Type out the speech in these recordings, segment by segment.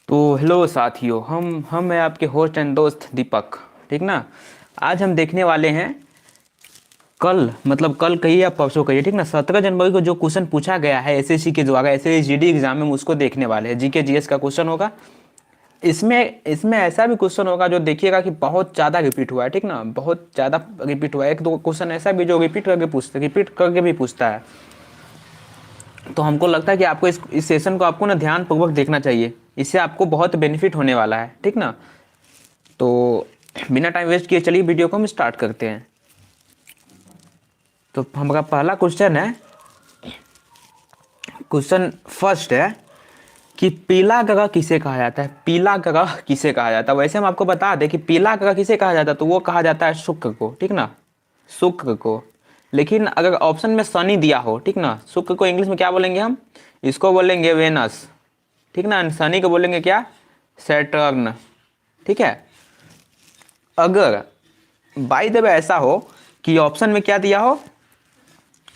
तो हेलो साथियों, हम हैं आपके होस्ट एंड दोस्त दीपक। ठीक ना। आज हम देखने वाले हैं कल, मतलब कल कहिए या परसों कहिए, ठीक ना, 17 जनवरी को जो क्वेश्चन पूछा गया है एसएससी के द्वारा, एसएससी जीडी एग्जाम में, उसको देखने वाले हैं। जीके जीएस का क्वेश्चन होगा। इसमें इसमें ऐसा भी क्वेश्चन होगा जो देखिएगा कि बहुत ज़्यादा रिपीट हुआ है, ठीक ना, बहुत ज़्यादा रिपीट हुआ है। एक दो क्वेश्चन ऐसा भी जो रिपीट करके भी पूछता है। तो हमको लगता है कि आपको इस सेशन को आपको ना ध्यानपूर्वक देखना चाहिए। इससे आपको बहुत बेनिफिट होने वाला है, ठीक ना। तो बिना टाइम वेस्ट किए चलिए वीडियो को हम स्टार्ट करते हैं। तो हमारा पहला क्वेश्चन है, क्वेश्चन फर्स्ट है कि पीला ग्रह किसे कहा जाता है। पीला ग्रह किसे कहा जाता है। वैसे हम आपको बता दें कि पीला ग्रह किसे कहा जाता है, तो वो कहा जाता है शुक्र को, ठीक ना, शुक्र को। लेकिन अगर ऑप्शन में शनि दिया हो, ठीक ना, शुक्र को इंग्लिश में क्या बोलेंगे हम, इसको बोलेंगे वेनस, ठीक ना। शनि को बोलेंगे क्या, सैटर्न, ठीक है। अगर बाई द वे ऐसा हो कि ऑप्शन में क्या दिया हो,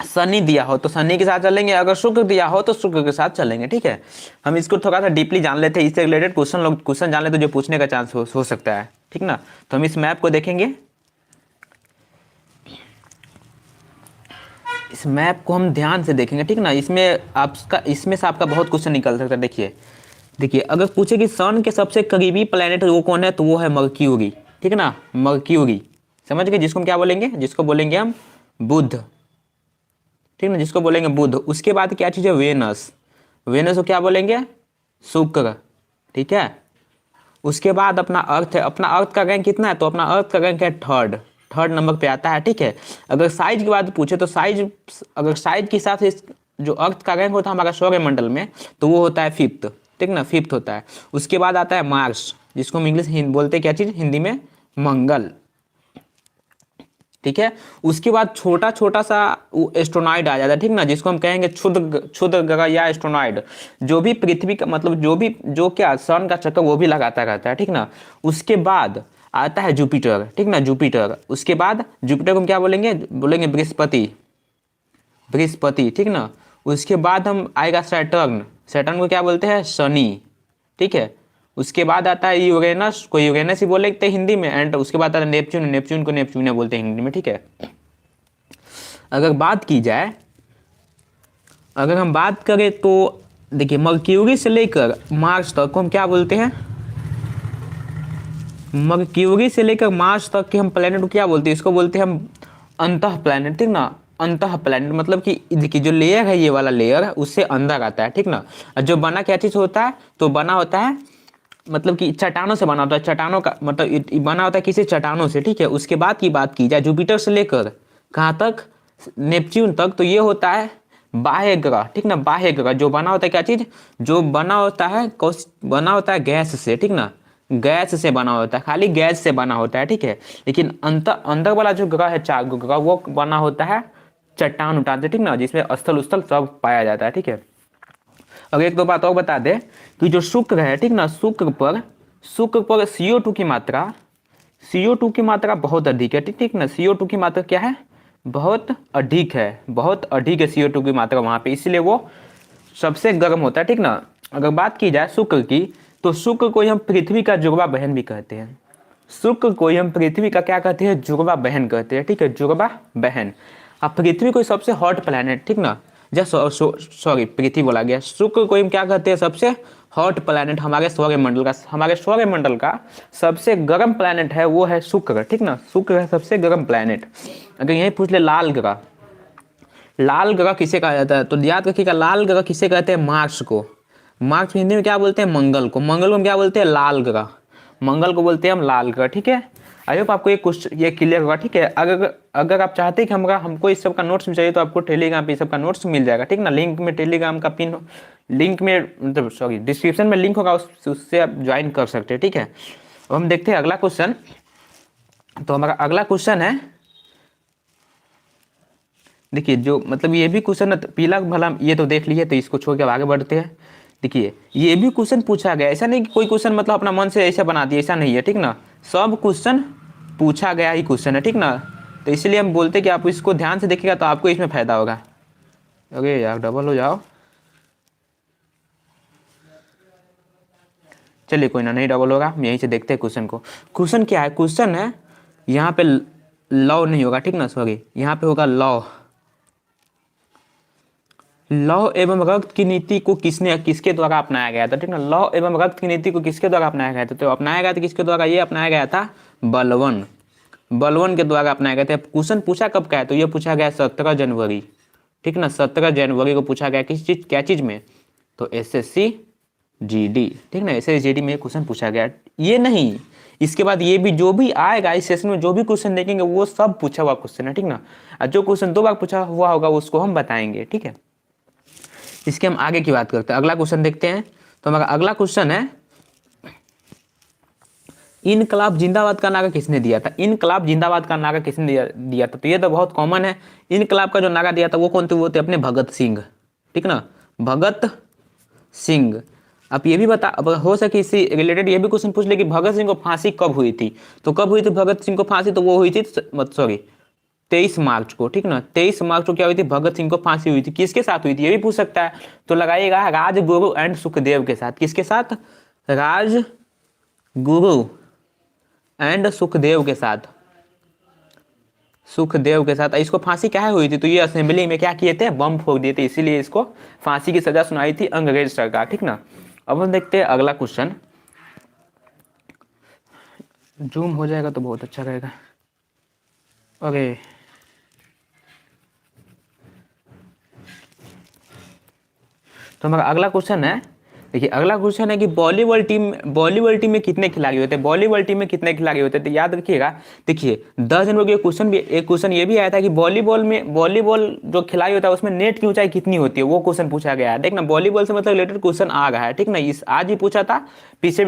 शनि दिया हो, तो शनि के साथ चलेंगे। अगर शुक्र दिया हो तो शुक्र के साथ चलेंगे, ठीक है। हम इसको थोड़ा सा डीपली जान लेते हैं, इससे रिलेटेड क्वेश्चन जान लेते जो पूछने का चांस हो सकता है, ठीक ना। तो हम इस मैप को देखेंगे, इस मैप को हम ध्यान से देखेंगे, ठीक ना। इसमें से आपका बहुत क्वेश्चन निकल सकता है। देखिए देखिए अगर पूछे कि सन के सबसे करीबी प्लेनेट वो कौन है, तो वो है मर्क्यूरी, ठीक ना, मर्क्यूरी। समझ गए, जिसको हम क्या बोलेंगे, जिसको बोलेंगे हम बुध, ठीक ना, जिसको बोलेंगे बुध। उसके बाद क्या चीज़ है, वेनस। वेनस को क्या बोलेंगे, शुक्र, ठीक है। उसके बाद अपना अर्थ है। अपना अर्थ का रैंक कितना है, तो अपना अर्थ का रैंक है थर्ड, थर्ड नंबर पे आता है, ठीक है। अगर साइज की बात पूछे तो अगर साइज के हिसाब से जो अर्थ का रैंक होता है हमारा सौरमंडल में, तो वो होता है फिफ्थ, ठीक ना, फिफ्थ होता है। उसके बाद आता है मार्स, जिसको हम इंग्लिश बोलते हैं क्या चीज़, हिंदी में मंगल, ठीक है। उसके बाद छोटा छोटा सा एस्ट्रोनॉइड आ जाता है, ठीक ना, जिसको हम कहेंगे क्षुद्र क्षुद्र ग्रह या एस्ट्रोनॉइड, जो भी पृथ्वी का मतलब जो क्या सन का चक्कर वो भी लगाता रहता है, ठीक ना। उसके बाद आता है जुपिटर, ठीक ना, जुपिटर। उसके बाद जुपिटर को हम क्या बोलेंगे, बोलेंगे बृहस्पति, बृहस्पति, ठीक ना। उसके बाद हम आएगा सैटर्न, सैटर्न को क्या बोलते हैं, शनि, ठीक है। उसके बाद आता है यूरेनस को यूरेनस ही बोलते हैं हिंदी में, एंड उसके बाद आता है नेपच्यून, नेपच्यून को नेपच्यून बोलते हैं हिंदी में, ठीक है। अगर बात की जाए, अगर हम बात करें तो देखिए मर्क्यूरी से लेकर मार्स तक को हम क्या बोलते हैं, मर्क्यूरी से लेकर मार्स तक के हम प्लेनेट को क्या बोलते हैं, इसको बोलते हैं हम अंतः प्लेनेट, ठीक ना। अंतः प्लेनेट मतलब कि देखिए जो लेयर है, ये वाला लेयर उससे अंदर आता है, ठीक ना। और जो बना क्या चीज़ होता है, तो बना होता है मतलब कि चट्टानों से बना होता है, चट्टानों का मतलब बना होता है किसी चट्टानों से, ठीक है। उसके बाद की बात की जाए जुपिटर से लेकर कहाँ तक, नेपच्यून तक, तो ये होता है बाह्य ग्रह, ठीक ना, बाह्य ग्रह। जो बना होता है क्या चीज, जो बना होता है बना होता है गैस से, ठीक ना, गैस से बना होता है, खाली गैस से बना होता है, ठीक है। लेकिन अंदर अंदर वाला जो ग्रह है, चार ग्रह, वो बना होता है चट्टान उठान से, ठीक ना, जिसमें स्थल उस्थल सब पाया जाता है, ठीक है। अब एक दो बात और बता दे कि जो शुक्र है, ठीक ना, शुक्र पर CO2 की मात्रा, CO2 की मात्रा बहुत अधिक है, ठीक ना। CO2 की मात्रा क्या है, बहुत अधिक है, बहुत अधिक है CO2 की मात्रा वहाँ पे, इसलिए वो सबसे गर्म होता है, ठीक ना। अगर बात की जाए शुक्र की, तो शुक्र को हम पृथ्वी का जुड़वा बहन भी कहते हैं। शुक्र को हम पृथ्वी का क्या कहते हैं, जुड़वा बहन कहते हैं, ठीक है, जुड़वा बहन। अब पृथ्वी को सबसे हॉट प्लैनेट, ठीक ना, सॉरी पृथ्वी बोला गया, शुक्र को हम क्या कहते हैं, सबसे हॉट प्लैनेट हमारे सौरमंडल का सबसे गर्म प्लैनेट है वो है शुक्र, ठीक ना, शुक्र है सबसे गर्म प्लैनेट। अगर यही पूछ ले लाल ग्रह, लाल ग्रह किसे कहा जाता है, तो याद रखिएगा लाल ग्रह किसे कहते हैं, मार्स को। मार्स हिंदी में क्या बोलते हैं, मंगल को। मंगल को हम क्या बोलते हैं, लाल ग्रह। मंगल को बोलते हैं हम लाल ग्रह, ठीक है। आई होप आपको ये क्लियर होगा, ठीक है। अगर अगर आप चाहते हैं कि हमको इस सब का नोट्स चाहिए, तो आपको टेलीग्राम पे इस सब का नोट्स मिल जाएगा, ठीक ना। लिंक में टेलीग्राम का पिन, लिंक में मतलब सॉरी डिस्क्रिप्शन में लिंक होगा, उससे आप ज्वाइन कर सकते हैं, ठीक है। अब हम देखते हैं अगला क्वेश्चन। तो हमारा अगला क्वेश्चन है, देखिए जो मतलब ये भी क्वेश्चन पीला भला ये तो देख लिए, तो इसको छोड़ के आगे बढ़ते हैं। देखिए ये भी क्वेश्चन पूछा गया, ऐसा नहीं कि कोई क्वेश्चन मतलब अपना मन से ऐसा बना दिया, ऐसा नहीं है, ठीक ना। सब क्वेश्चन पूछा गया ही क्वेश्चन है, ठीक ना। तो इसलिए हम बोलते हैं कि आप इसको ध्यान से देखिएगा तो आपको इसमें फायदा होगा। अरे यार डबल हो जाओ। चलिए कोई ना, नहीं डबल होगा, हम यहीं से देखते हैं क्वेश्चन को। क्वेश्चन क्या है, क्वेश्चन है यहाँ पे लॉ नहीं होगा, ठीक ना, सॉरी यहाँ पे होगा लॉ। लॉ एवं रक्त की नीति को किसके द्वारा अपनाया गया था, ठीक ना। लॉ एवं रक्त की नीति को किसके द्वारा अपनाया गया था, तो अपनाया गया था किसके द्वारा, ये अपनाया गया था बलवन, बलवन के द्वारा अपनाया गया था। क्वेश्चन पूछा कब का है, तो ये पूछा गया 17 जनवरी, ठीक ना, 17 जनवरी को पूछा गया। किस चीज, क्या चीज में, तो SSC GD, ठीक ना, SSC GD में क्वेश्चन पूछा गया। ये नहीं, इसके बाद ये भी जो भी आएगा इस सेशन में, जो भी क्वेश्चन देखेंगे वो सब पूछा हुआ क्वेश्चन है, ठीक ना। और जो क्वेश्चन 2 बार पूछा हुआ होगा उसको हम बताएंगे, ठीक है। इसके हम आगे की बात करते हैं, अगला क्वेश्चन देखते हैं। तो हमारा अगला क्वेश्चन है, इनकलाब जिंदाबाद का नारा किसने दिया था, इनकलाब जिंदाबाद का नारा किसने दिया था, तो ये तो बहुत कॉमन है। इनकलाब का जो नारा दिया था वो कौन थे, वो थे अपने भगत सिंह, ठीक ना, भगत सिंह। अब ये भी बता, अब हो सके इससे रिलेटेड ये भी क्वेश्चन पूछ ले कि भगत सिंह को फांसी कब हुई थी, तो कब हुई थी भगत सिंह को फांसी, तो वो हुई थी 23 मार्च को, ठीक ना, 23 मार्च को क्या हुई थी, भगत सिंह को फांसी हुई थी। किसके साथ हुई थी ये भी पूछ सकता है, तो लगाइएगा राजगुरु एंड सुखदेव के साथ। किसके साथ, राजगुरु एंड सुखदेव के साथ, सुखदेव के साथ। इसको फांसी क्या हुई थी, तो ये असेंबली में क्या किए थे, बम फोड़ दिए थे, इसीलिए इसको फांसी की सजा सुनाई थी अंग्रेज सरकार, ठीक ना। अब हम देखते हैं अगला क्वेश्चन, जूम हो जाएगा तो बहुत अच्छा रहेगा। ओके, तो हमारा अगला क्वेश्चन है, देखिए अगला क्वेश्चन है कि वॉलीबॉल टीम में कितने खिलाड़ी होते हैं, वॉलीबॉल टीम में कितने खिलाड़ी होते हैं, तो याद रखिएगा। देखिए 10 जनवरी के क्वेश्चन भी, एक क्वेश्चन ये भी आया था कि वॉलीबॉल जो खिलाड़ी होता है उसमें नेट की ऊंचाई कितनी होती है, वो क्वेश्चन पूछा गया है। देखना वॉलीबॉल से मतलब रिलेटेड क्वेश्चन आ रहा है, ठीक ना। इस आज ही पूछा था, पीछे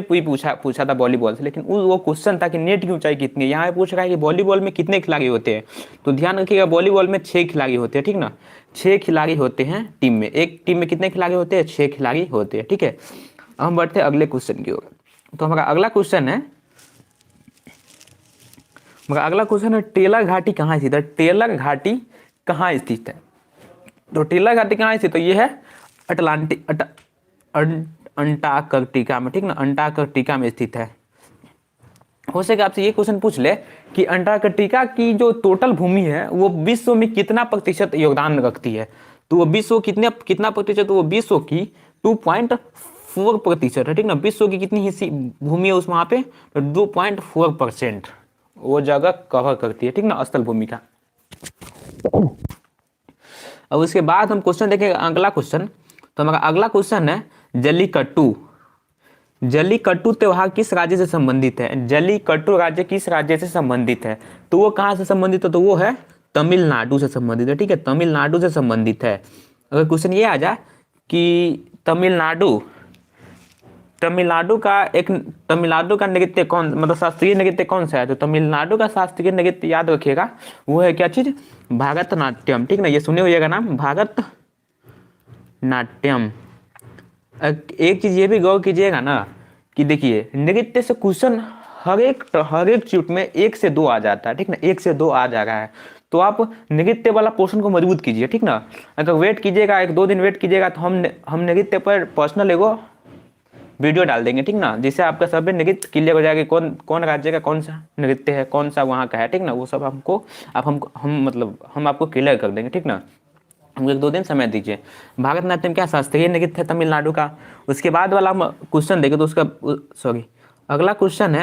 भी पूछा था वॉलीबॉल से, लेकिन वो क्वेश्चन था कि नेट की ऊंचाई कितनी है। यहाँ पूछ रहा है कि वॉलीबॉल में कितने खिलाड़ी होते हैं, तो ध्यान रखिएगा वॉलीबॉल में 6 खिलाड़ी होते हैं, ठीक ना, 6 खिलाड़ी होते हैं टीम में। एक टीम में कितने खिलाड़ी होते हैं, 6 खिलाड़ी होते हैं, ठीक है। अब हम बढ़ते हैं अगले क्वेश्चन की ओर। तो हमारा अगला क्वेश्चन है, टेलर घाटी कहाँ स्थित है, टेलर घाटी कहाँ स्थित है, तो टेलर घाटी कहाँ स्थित है, ये है अंटार्कटिका में, ठीक ना, अंटार्कटिका में स्थित है। हो सके आपसे ये क्वेश्चन पूछ ले कि अंटार्कटिका की जो टोटल भूमि है वो विश्व में कितना प्रतिशत योगदान रखती है, तो वो विश्व कितना प्रतिशत, तो वो विश्व की 2.4% है, ठीक ना। विश्व की कितनी हिस्सी भूमि है उस वहां पे, तो 2.4% वो जगह कवर करती है, ठीक ना, स्थल भूमि का। अब उसके बाद हम क्वेश्चन देखेंगे अगला क्वेश्चन। तो हमारा अगला क्वेश्चन है जल्लीकट्टू। जल्लीकट्टू त्योहार किस राज्य से संबंधित है, जल्लीकट्टू राज्य किस राज्य से संबंधित है, तो वो कहाँ से संबंधित है, तो वो है तमिलनाडु से संबंधित है, ठीक है, तमिलनाडु से संबंधित है। अगर क्वेश्चन ये आ जाए कि तमिलनाडु का नृत्य कौन, मतलब शास्त्रीय नृत्य कौन सा है, तो तमिलनाडु का शास्त्रीय नृत्य याद रखिएगा वो है क्या चीज, भारतनाट्यम, ठीक ना, ये सुने होइएगा नाम भारतनाट्यम। एक चीज ये भी गौर कीजिएगा ना कि देखिए नृत्य से क्वेश्चन हर एक चीट में 1 से 2 आ जाता है, ठीक ना, 1 से 2 आ जा रहा है, तो आप नृत्य वाला पोर्शन को मजबूत कीजिए, ठीक ना। अगर वेट कीजिएगा 1-2 दिन वेट कीजिएगा तो हम नृत्य पर पर्सनल एगो वीडियो डाल देंगे, ठीक ना, जिससे आपका सब नृत्य क्लियर हो जाएगा, कौन राज्य का कौन सा नृत्य है, कौन सा वहाँ का है, ठीक ना, वो सब हम आपको क्लियर कर देंगे, ठीक ना। हमको 1-2 दिन समय दीजिए। भारतनाट्यम क्या शास्त्रीय नृत्य है तमिलनाडु का। उसके बाद वाला हम क्वेश्चन देखें तो उसका अगला क्वेश्चन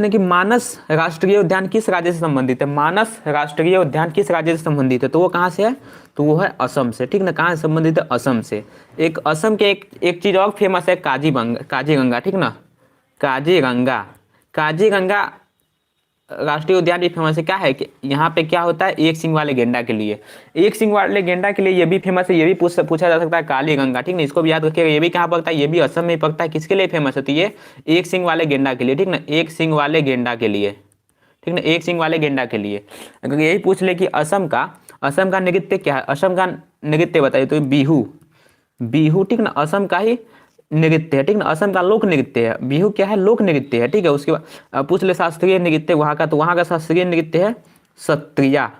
है कि मानस राष्ट्रीय उद्यान किस राज्य से संबंधित है, मानस राष्ट्रीय उद्यान किस राज्य से संबंधित है, तो वो कहाँ से है, तो वो है असम से, ठीक ना, कहाँ से संबंधित है, असम से। एक असम के एक चीज और फेमस है काजीरंगा, ठीक ना, काजीरंगा राष्ट्रीय उद्यान भी फेमस है। क्या है कि यहाँ पे क्या होता है, एक सिंग वाले गेंडा के लिए ये भी फेमस है, ये भी पूछा जा सकता है कालीगंगा, ठीक ना, इसको भी याद रखिएगा। ये भी कहाँ पड़ता है, ये भी असम में पड़ता है। किसके लिए फेमस होती है, एक सिंग वाले गेंडा के लिए, ठीक ना, एक सिंग वाले गेंडा के लिए, ठीक ना, एक सिंग वाले गेंडा के लिए। अगर यही पूछ ले कि असम का नृत्य क्या है, असम का नृत्य बताइए, तो बिहू, ठीक ना, असम का ही नृत्य है, ठीक ना, असम का लोक नृत्य है। बिहू क्या है, लोक नृत्य है, ठीक है। उसके बाद पूछ ले शास्त्रीय नृत्य वहाँ का, तो वहाँ का शास्त्रीय नृत्य है सत्रिया,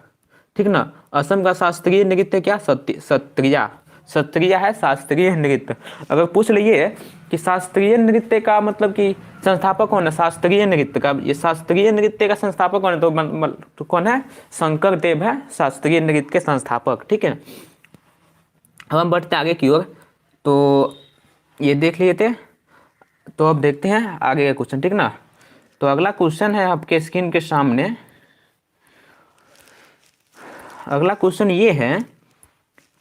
ठीक ना। असम का शास्त्रीय नृत्य क्या, सत्रिया, सत्रिया है शास्त्रीय नृत्य। अगर पूछ लिए कि शास्त्रीय नृत्य का मतलब कि संस्थापक कौन है, शास्त्रीय नृत्य का, ये शास्त्रीय नृत्य का संस्थापक कौन है, तो कौन है, शंकर देव है शास्त्रीय नृत्य के संस्थापक, ठीक है। अब हम बढ़ते आगे की ओर, तो ये देख लिए थे, तो अब देखते हैं आगे का क्वेश्चन, ठीक ना। तो अगला क्वेश्चन है आपके स्क्रीन के सामने। अगला क्वेश्चन ये है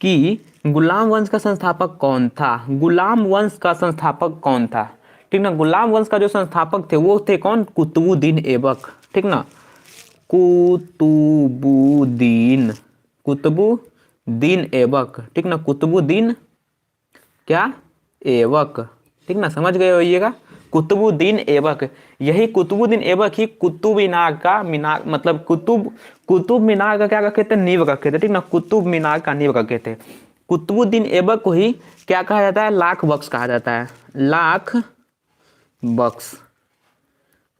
कि गुलाम वंश का संस्थापक कौन था, गुलाम वंश का संस्थापक कौन था, ठीक ना। गुलाम वंश का जो संस्थापक थे वो थे कौन, कुतुबुद्दीन ऐबक, ठीक ना, कुतुबुद्दीन, कुतुबुद्दीन ऐबक, ठीक ना, कुतुबुद्दीन क्या, ऐबक, ठीक ना, समझ गए होइएगा, कुतुबुद्दीन ऐबक। यही कुतुबुद्दीन ऐबक ही कुतुब मीनार का, मीनार मतलब कुतुब मीनार का क्या रखे थे, नींव रखे थे, ठीक ना, कुतुब मीनार का नींव रखे थे। कुतुबुद्दीन ऐबक को ही क्या कहा जाता है, लाख बख्श कहा जाता है, लाख बख्श,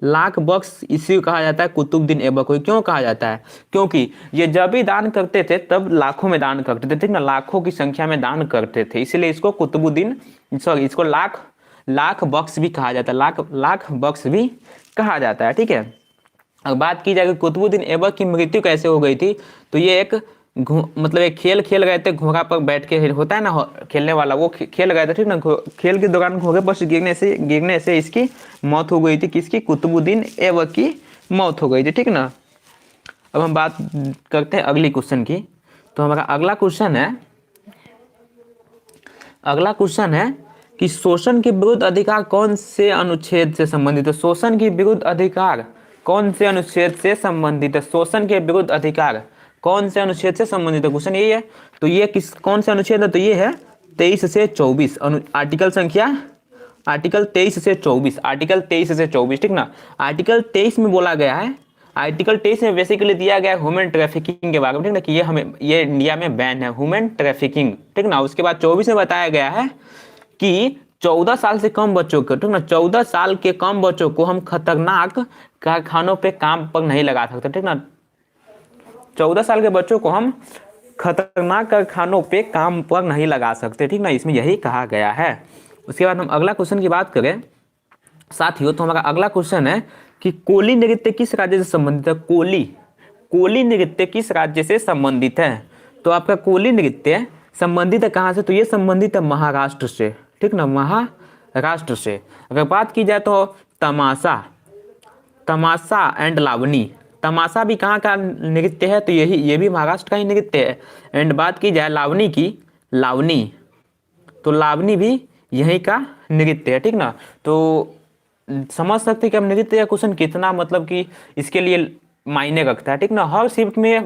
लाख बख्श इसी कहा जाता है कुतुबुद्दीन ऐबक को। क्यों कहा जाता है, क्योंकि ये जब भी दान करते थे तब लाखों में दान करते थे, ठीक ना, लाखों की संख्या में दान करते थे, इसलिए इसको कुतुबुद्दीन, सॉरी, इसको लाख बख्श भी कहा जाता है, लाख बख्श भी कहा जाता है, ठीक है। अब बात की जाए कि कुतुबुद्दीन ऐबक की मृत्यु कैसे हो गई थी, तो ये एक मतलब एक खेल खेल गए थे, घोड़ा पर बैठ के होता है ना खेलने वाला, वो खेल गए थे, ठीक ना, खेल के दौरान घोड़े पर गिरने से इसकी मौत हो गई थी, किसकी, कुतुबुद्दीन ऐबक की मौत हो गई थी, ठीक ना। अब हम बात करते हैं अगली क्वेश्चन की। तो हमारा अगला क्वेश्चन है कि शोषण के विरुद्ध अधिकार कौन से अनुच्छेद से संबंधित है, शोषण के विरुद्ध अधिकार कौन से अनुच्छेद से संबंधित है, शोषण के विरुद्ध अधिकार कौन से अनुच्छेद से संबंधित है, क्वेश्चन यही है। तो ये किस कौन से अनुच्छेद है, तो ये है 23 से 24, आर्टिकल संख्या, आर्टिकल 23 से 24, आर्टिकल 23 से 24, ठीक ना। आर्टिकल 23 में बोला गया है, आर्टिकल 23 में बेसिकली दिया गया है ह्यूमन ट्रैफिकिंग के बारे में, ठीक ना, कि ये इंडिया में बैन है ह्यूमन ट्रैफिकिंग, ठीक ना। उसके बाद 24 में बताया गया है कि 14 साल से कम बच्चों को, ठीक ना, 14 साल के कम बच्चों को हम खतरनाक कारखानों पे काम पर नहीं लगा सकते, ठीक ना, 14 साल के बच्चों को हम खतरनाक कारखानों पे काम पर नहीं लगा सकते, ठीक ना, इसमें यही कहा गया है। उसके बाद हम अगला क्वेश्चन की बात करें साथियों, तो हमारा अगला क्वेश्चन है कि कोली नृत्य किस राज्य से संबंधित है, कोली नृत्य किस राज्य से संबंधित है। तो आपका कोली नृत्य संबंधित है कहाँ से, तो ये संबंधित है महाराष्ट्र से, ठीक ना, महाराष्ट्र से। अगर बात की जाए तो तमाशा एंड लावनी, तमाशा भी कहाँ का नृत्य है, तो ये भी महाराष्ट्र का ही नृत्य है। एंड बात की जाए लावनी की, तो लावनी भी यहीं का नृत्य है, ठीक ना। तो समझ सकते हैं कि हम नृत्य का क्वेश्चन कितना मतलब कि इसके लिए मायने रखता है, ठीक ना, हर शिफ्ट में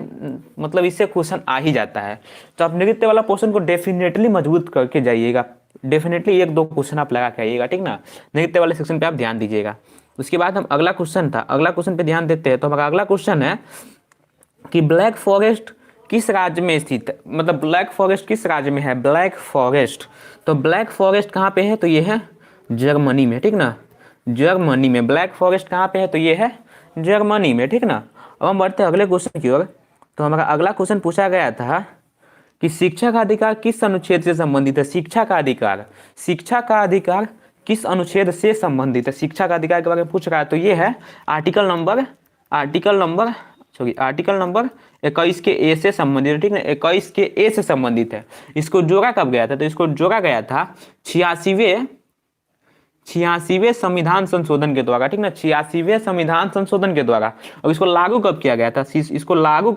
मतलब इससे क्वेश्चन आ ही जाता है। तो आप नृत्य वाला क्वेश्चन को डेफिनेटली मजबूत करके जाइएगा, डेफिनेटली 1-2 क्वेश्चन आप लगा के आइएगा, ठीक ना, नृत्य वाले सेक्शन पे आप ध्यान दीजिएगा। उसके बाद हम अगला क्वेश्चन पे ध्यान देते हैं। तो हमारा अगला क्वेश्चन है कि ब्लैक फॉरेस्ट किस राज्य में स्थित है, मतलब ब्लैक फॉरेस्ट किस राज्य में है, ब्लैक फॉरेस्ट, तो ब्लैक फॉरेस्ट कहाँ पे है, तो ये है जर्मनी में, ठीक ना, जर्मनी में। ब्लैक फॉरेस्ट कहाँ पे है, तो ये है जर्मनी में, ठीक ना। अब हम बढ़ते हैं अगले क्वेश्चन की ओर। तो हमारा अगला क्वेश्चन पूछा गया था कि शिक्षा का अधिकार किस अनुच्छेद से संबंधित है, शिक्षा का अधिकार किस अनुच्छेद से संबंधित है, शिक्षा का अधिकार के बारे में पूछ रहा है। तो ये है आर्टिकल नंबर 21 के ए से संबंधित है, ठीक है, 21 के ए से संबंधित है। इसको जोड़ा कब गया था, तो इसको जोड़ा गया था 86वें संविधान संशोधन के द्वारा, ठीक ना, 86वें संविधान संशोधन के द्वारा। और इसको लागू कब किया गया था, तो इसको लागू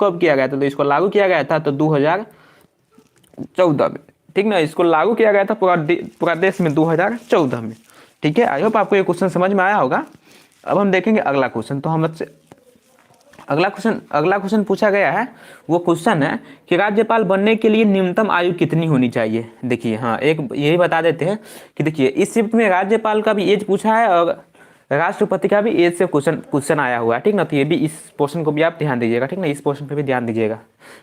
किया गया था तो 2014 में, ठीक ना, इसको लागू किया गया था पूरा देश में 2014 में, ठीक है। आई होप आपको ये क्वेश्चन समझ में आया होगा। अब हम देखेंगे अगला क्वेश्चन। तो हम अगला क्वेश्चन पूछा गया है, वो क्वेश्चन है कि राज्यपाल बनने के लिए न्यूनतम आयु कितनी होनी चाहिए। देखिए, हाँ, एक यही बता देते हैं कि देखिए इस शिफ्ट में राज्यपाल का भी एज पूछा है और राष्ट्रपति का भी एज से क्वेश्चन आया हुआ है, ठीक ना। तो ये भी इस पोर्शन को भी आप ध्यान दीजिएगा, ठीक ना, इस पोर्शन पे भी ध्यान दीजिएगा।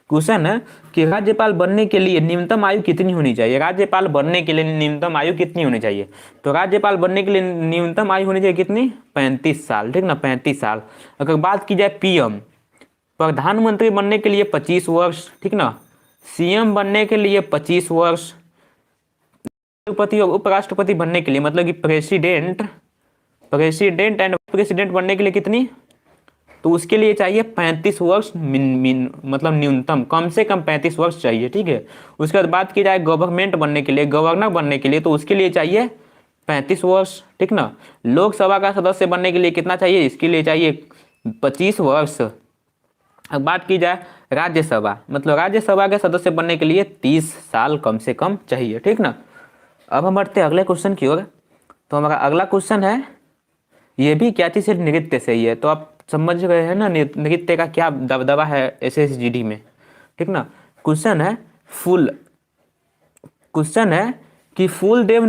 क्वेश्चन है कि राज्यपाल बनने के लिए न्यूनतम आयु कितनी होनी चाहिए, राज्यपाल बनने के लिए न्यूनतम आयु कितनी होनी चाहिए। तो राज्यपाल बनने के लिए न्यूनतम आयु होनी चाहिए कितनी, 35 साल, ठीक ना, 35 साल। अगर बात की जाए प्रधानमंत्री बनने के लिए 25 वर्ष, ठीक ना, सीएम बनने के लिए 25 वर्ष, राष्ट्रपति और उपराष्ट्रपति बनने के लिए मतलब कि प्रेसिडेंट एंड प्रेसिडेंट बनने के लिए कितनी, तो उसके लिए चाहिए 35 वर्ष मतलब न्यूनतम, कम से कम 35 वर्ष चाहिए, ठीक है। उसके बाद बात की जाए गवर्नमेंट बनने के लिए, गवर्नर बनने के लिए, तो उसके लिए चाहिए 35 वर्ष, ठीक ना। लोकसभा का सदस्य बनने के लिए कितना चाहिए, इसके लिए चाहिए 25 वर्ष। अब बात की जाए राज्यसभा, मतलब राज्यसभा के सदस्य बनने के लिए 30 साल कम से कम चाहिए, ठीक ना। अब हम बढ़ते हैं अगले क्वेश्चन की ओर। तो हमारा अगला क्वेश्चन है, ये भी क्या चीज़ है, नृत्य से ही है, तो आप समझ गए हैं ना नृत्य का क्या दबदबा है एसएसजीडी में, ठीक ना। क्वेश्चन है कि फूलदेव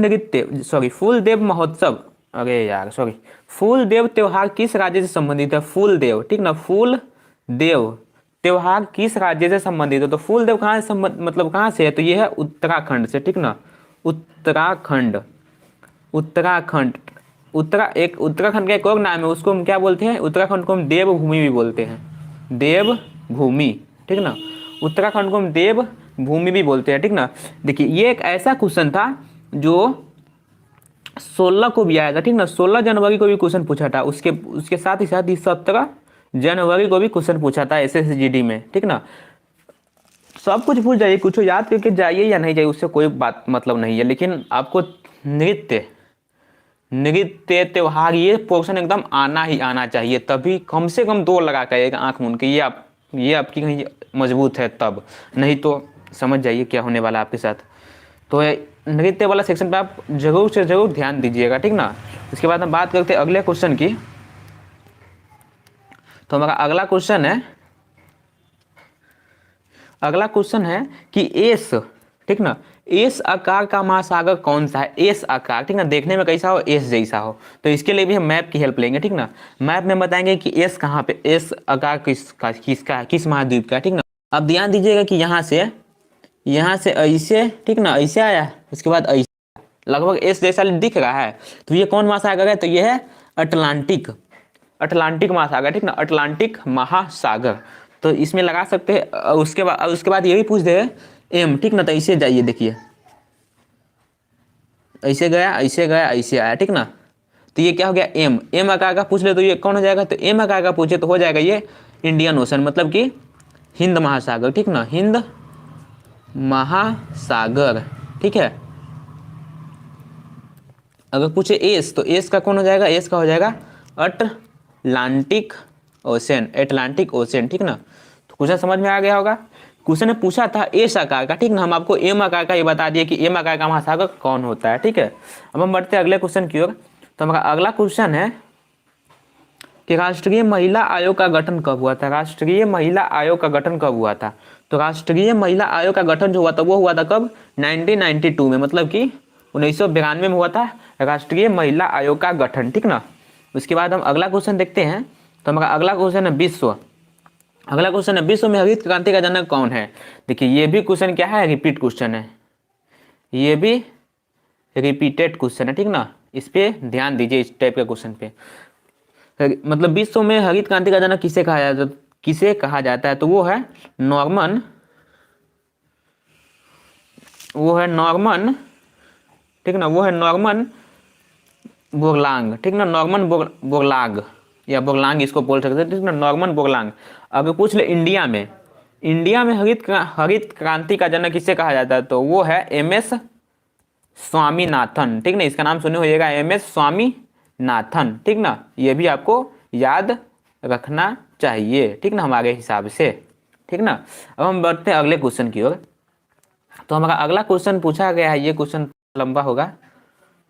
महोत्सव, अरे यार सॉरी, फूलदेव त्योहार किस राज्य से संबंधित है, फूलदेव, ठीक ना, फूलदेव त्योहार किस राज्य से संबंधित है, तो फूलदेव कहाँ से मतलब कहाँ से है, तो ये है उत्तराखंड से, ठीक ना, उत्तराखंड उत्तराखंड का एक और नाम है, उसको हम क्या बोलते हैं, उत्तराखंड को हम देवभूमि भी बोलते हैं, देवभूमि, ठीक ना, उत्तराखंड को हम देवभूमि भी बोलते हैं, ठीक ना। देखिए ये एक ऐसा क्वेश्चन था जो 16 को भी आया था, ठीक ना, 16 जनवरी को भी क्वेश्चन पूछा था, उसके साथ ही 17 जनवरी को भी क्वेश्चन पूछा था एसएसजीडी में, ठीक ना। सब कुछ भूल जाइए, कुछ याद करके जाइए या नहीं जाइए, उससे कोई बात मतलब नहीं है, लेकिन आपको नृत्य त्योहार ये पोर्शन एकदम आना ही आना चाहिए, तभी कम से कम 2 लगा कर एक आंख मूंद के ये आपकी कहीं मजबूत है तब, नहीं तो समझ जाइए क्या होने वाला आपके साथ। तो नृत्य वाला सेक्शन पे आप जरूर से जरूर ध्यान दीजिएगा, ठीक ना। उसके बाद हम बात करते हैं अगले क्वेश्चन की। तो हमारा अगला क्वेश्चन है कि एस, ठीक ना, एस आकार का महासागर कौन सा है, एस आकार, ठीक ना, देखने में कैसा हो, एस जैसा हो, तो इसके लिए भी हम मैप की हेल्प लेंगे, ठीक ना। मैप में बताएंगे कि एस कहाँ पे, एस आकार किसका है, किस महाद्वीप का, ठीक ना। अब ध्यान दीजिएगा कि यहाँ से ऐसे, ठीक ना, ऐसे आया, उसके बाद ऐसे लगभग एस जैसा दिख रहा है, तो ये कौन महासागर है, तो ये है अटलांटिक महासागर, ठीक ना, अटलांटिक महासागर। तो इसमें लगा सकते हैं। उसके बाद ये भी पूछ दे एम, ठीक ना, तो ऐसे जाइए, देखिए ऐसे गया, ऐसे आया, ठीक ना, तो ये क्या हो गया, एम आकार का पूछ ले तो ये कौन हो जाएगा, तो एम आकार का पूछे तो हो जाएगा ये इंडियन ओशन, मतलब कि हिंद महासागर, ठीक ना, हिंद महासागर, ठीक है। अगर पूछे एस, तो एस का कौन हो जाएगा, एस का हो जाएगा अटलांटिक ओशन, ठीक ना। तो क्वेश्चन समझ में आ गया होगा। क्वेश्चन ने पूछा था एस आकार का, ठीक ना, हम आपको एम आकार का ये बता दिए कि एम आकार का महासागर कौन होता है, ठीक है। अब हम बढ़ते हैं अगले क्वेश्चन की ओर। तो हमारा अगला क्वेश्चन है कि राष्ट्रीय महिला आयोग का गठन कब हुआ था, राष्ट्रीय महिला आयोग का गठन कब हुआ था, तो राष्ट्रीय महिला आयोग का गठन जो हुआ था वो हुआ था कब, 1992 में, मतलब कि 1992 में हुआ था राष्ट्रीय महिला आयोग का गठन, ठीक ना। उसके बाद हम अगला क्वेश्चन देखते हैं। तो हमारा अगला क्वेश्चन है विश्व में हरित क्रांति का जनक कौन है। देखिए ये भी क्वेश्चन क्या है, रिपीट क्वेश्चन है, ये भी रिपीटेड क्वेश्चन है, ठीक ना, इस पे ध्यान दीजिए, इस टाइप के क्वेश्चन पे। मतलब विश्व में हरित क्रांति का जनक किसे कहा जाता है, तो वो है नॉर्मन, ठीक ना, वो है नॉर्मन बोरलांग, ठीक ना, नॉर्मन बोरलाग या बोरलांग इसको बोल सकते हैं, ठीक ना, नॉर्मन बोरलांग। अगर पूछ ले इंडिया में हरित क्रांति का जनक किसे कहा जाता है, तो वो है एमएस स्वामीनाथन, ठीक ना, इसका नाम सुने होइएगा, एमएस स्वामीनाथन, ठीक ना, ये भी आपको याद रखना चाहिए, ठीक ना, हमारे हिसाब से, ठीक ना। अब हम बढ़ते हैं अगले क्वेश्चन की ओर। तो हमारा अगला क्वेश्चन पूछा गया है, ये क्वेश्चन लंबा होगा,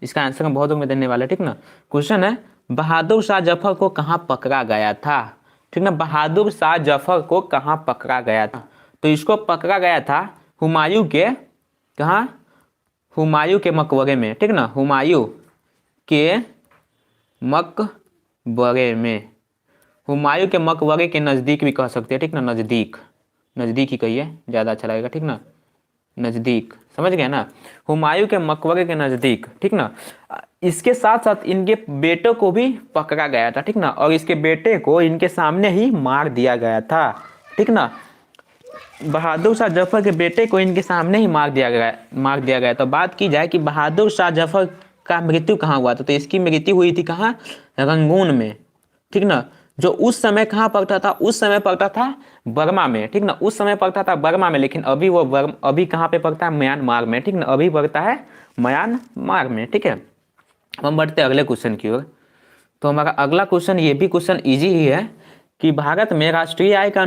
इसका आंसर हम बहुत में देने वाले, ठीक ना। क्वेश्चन है बहादुर शाह जफर को कहाँ पकड़ा गया था, ठीक ना, बहादुर शाह जफर को कहाँ पकड़ा गया था, तो इसको पकड़ा गया था हुमायूं के मकबरे में, ठीक ना, हुमायूं के मकबरे के नज़दीक भी कह सकते हैं, ठीक ना, नज़दीक ही कहिए, ज़्यादा अच्छा लगेगा, ठीक ना, नज़दीक, समझ गए ना, हुमायूं के मकबरे के नज़दीक, ठीक ना। इसके साथ साथ इनके बेटों को भी पकड़ा गया था, ठीक ना, और इसके बेटे को इनके सामने ही मार दिया गया था, ठीक ना। बहादुर शाह जफर के बेटे को इनके सामने ही मार दिया गया। तो बात की जाए कि बहादुर शाह जफर का मृत्यु कहाँ हुआ था, तो इसकी मृत्यु हुई थी कहाँ, रंगून में, ठीक ना। जो उस समय कहाँ पड़ता था, उस समय पड़ता था बर्मा में, ठीक ना, उस समय पड़ता था बर्मा में, लेकिन अभी वो अभी कहाँ पे पड़ता है, म्यांमार में, ठीक ना, अभी पड़ता है म्यांमार में, ठीक है। हम बढ़ते हैं अगले क्वेश्चन की ओर। तो हमारा अगला क्वेश्चन, ये भी क्वेश्चन इजी ही है कि भारत में राष्ट्रीय आय का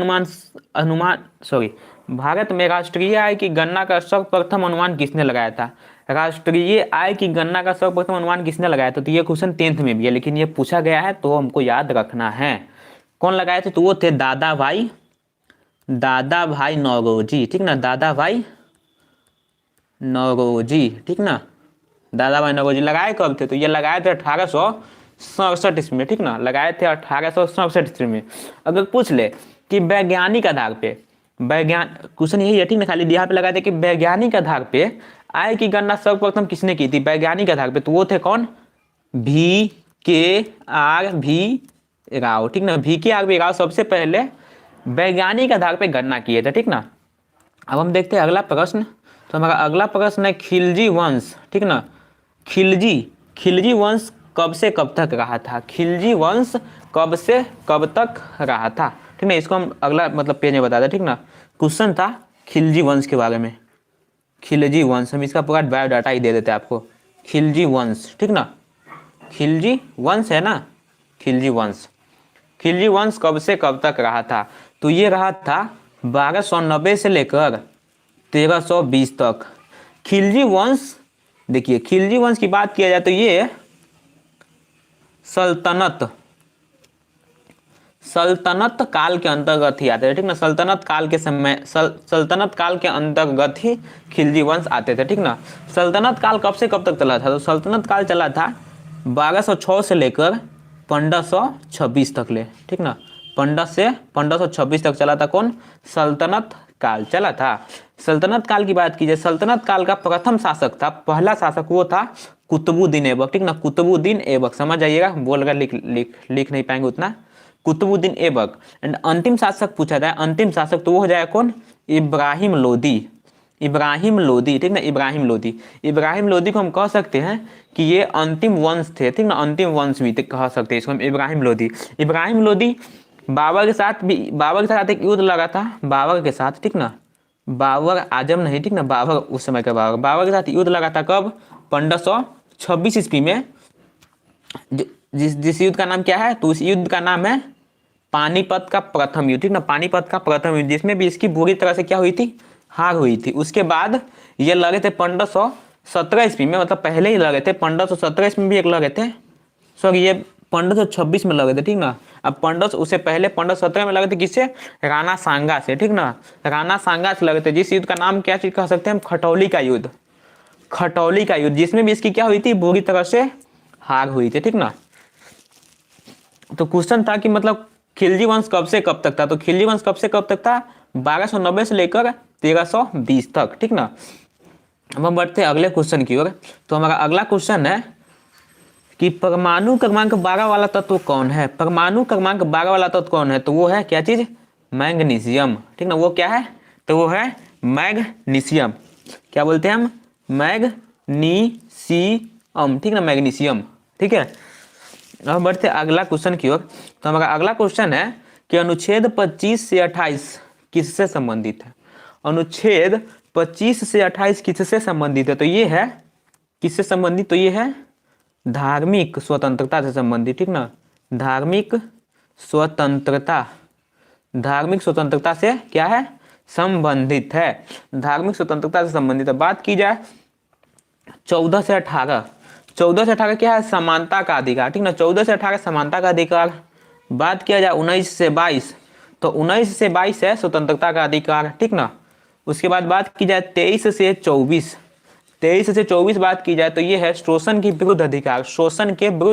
भारत में राष्ट्रीय आय की गणना का सर्वप्रथम अनुमान किसने लगाया था। राष्ट्रीय आय की गणना का सर्वप्रथम अनुमान किसने लगाया था, तो ये क्वेश्चन 10th में भी है, लेकिन ये पूछा गया है तो हमको याद रखना है। कौन लगाए थे, तो वो थे दादा भाई नौरोजी, ठीक ना, दादा भाई नौरोजी, ठीक ना। दादा भाई नौरोजी लगाए कब थे, तो ये लगाए थे 1867 ईस्वी में, ठीक ना, लगाए थे 1867 ईस्वी में। अगर पूछ ले कि वैज्ञानिक आधार पे, क्वेश्चन यही है, ठीक ना, खाली यहाँ पे लगाए थे कि वैज्ञानिक आधार पे आय की गणना सर्वप्रथम किसने की थी, वैज्ञानिक आधार पे, तो वो थे कौन, VKR राव, ठीक ना, VKR राव सबसे पहले वैज्ञानिक आधार पे गणना किए थे, ठीक ना। अब हम देखते हैं अगला प्रश्न। तो हमारा अगला प्रश्न है खिलजी वंश, ठीक ना, खिलजी वंश कब से कब तक रहा था, खिलजी वंश कब से कब तक रहा था, ठीक ना। इसको हम अगला मतलब पेज में बता दें, ठीक ना। क्वेश्चन था खिलजी वंश के बारे में, खिलजी वंश, हम इसका पूरा बायोडाटा ही दे देते हैं आपको। खिलजी वंश, ठीक ना, खिलजी वंश है ना, खिलजी वंश कब से कब तक रहा था, तो ये रहा था 1290 से लेकर 1320 तक। खिलजी वंश, देखिए खिलजी वंश की बात किया जाए तो ये सल्तनत काल के अंतर्गत ही आते थे, ठीक ना, सल्तनत काल के समय सल्तनत काल के अंतर्गत ही खिलजी वंश आते थे, ठीक ना। सल्तनत काल कब से कब तक चला था, तो सल्तनत काल चला था 1206 से लेकर 1526 तक ले, ठीक ना, 1526 तक चला था। कौन, सल्तनत काल चला था। सल्तनत काल की बात की जाए, सल्तनत काल का प्रथम शासक था, पहला शासक वो था कुतुबुद्दीन ऐबक, ठीक ना, कुतुबुद्दीन ऐबक, समझ जाइएगा, बोलकर लिख नहीं पाएंगे उतना, कुतुबुद्दीन ऐबक। एंड अंतिम शासक पूछा जाए, अंतिम शासक तो वो हो जाए कौन, इब्राहिम लोदी, ठीक ना, इब्राहिम लोदी को हम कह सकते हैं कि ये अंतिम वंश थे, ठीक ना, अंतिम वंश भी कह सकते हैं इसको हम, इब्राहिम लोदी बाबर के साथ एक युद्ध लगा था, बाबर के साथ, ठीक ना, बाबर आजम नहीं, ठीक ना, बाबर उस समय का बाबर के साथ युद्ध लगा था कब, 1526 ईस्वी में। जिस युद्ध का नाम क्या है, तो उस युद्ध का नाम है पानीपत का प्रथम युद्ध, ठीक ना, पानीपत का प्रथम युद्ध, जिसमें भी इसकी बुरी तरह से क्या हुई थी, हार हुई थी। उसके बाद ये लगे थे 1517 ईस्वी में, मतलब पहले ही लगे थे, 1517 ईस्वी में भी एक लगे थे, सॉरी ये 1526 में लगे थे, ठीक ना। अब उससे पहले 1517 में लगे थे, किससे, राणा सांगा से, ठीक ना, राणा सांगा से लगे थे। जिस युद्ध का नाम क्या चीज कह सकते हैं हम, खटौली का युद्ध, जिसमें भी इसकी क्या हुई थी, बुरी तरह से हार हुई थी, ठीक ना। तो क्वेश्चन था कि मतलब खिलजी वंश कब से कब तक था, तो खिलजी वंश कब से कब तक था, 1290 से लेकर 1320 तक, ठीक ना। अब हम बढ़ते हैं अगले क्वेश्चन की ओर। तो हमारा अगला क्वेश्चन है कि परमाणु क्रमांक 12 वाला तत्व कौन है, परमाणु क्रमांक 12 वाला तत्व कौन है, तो वो है क्या चीज, मैग्नीशियम, ठीक ना, वो क्या है, तो वो है मैग्नीशियम, क्या बोलते हैं हम, मैग्नीशियम, ठीक ना, मैग्नीशियम, ठीक है। अब बढ़ते अगला क्वेश्चन की ओर। तो हमारा अगला क्वेश्चन है कि अनुच्छेद 25 से 28 किससे संबंधित है, अनुच्छेद 25 से 28 किससे संबंधित है, तो ये है किससे संबंधित, तो ये है धार्मिक स्वतंत्रता से संबंधित, ठीक ना, धार्मिक स्वतंत्रता से क्या है, संबंधित है, धार्मिक स्वतंत्रता से संबंधित है। बात की जाए 14 से 18 क्या है, समानता का अधिकार, ठीक ना, 14 से 18 समानता का अधिकार। बात किया जाए 19 से 22, तो 19 से 22 है स्वतंत्रता का अधिकार, ठीक ना। उसके बाद बात की जाए 23 से 24 बात की जाए तो ये है शोषण के विरुद्ध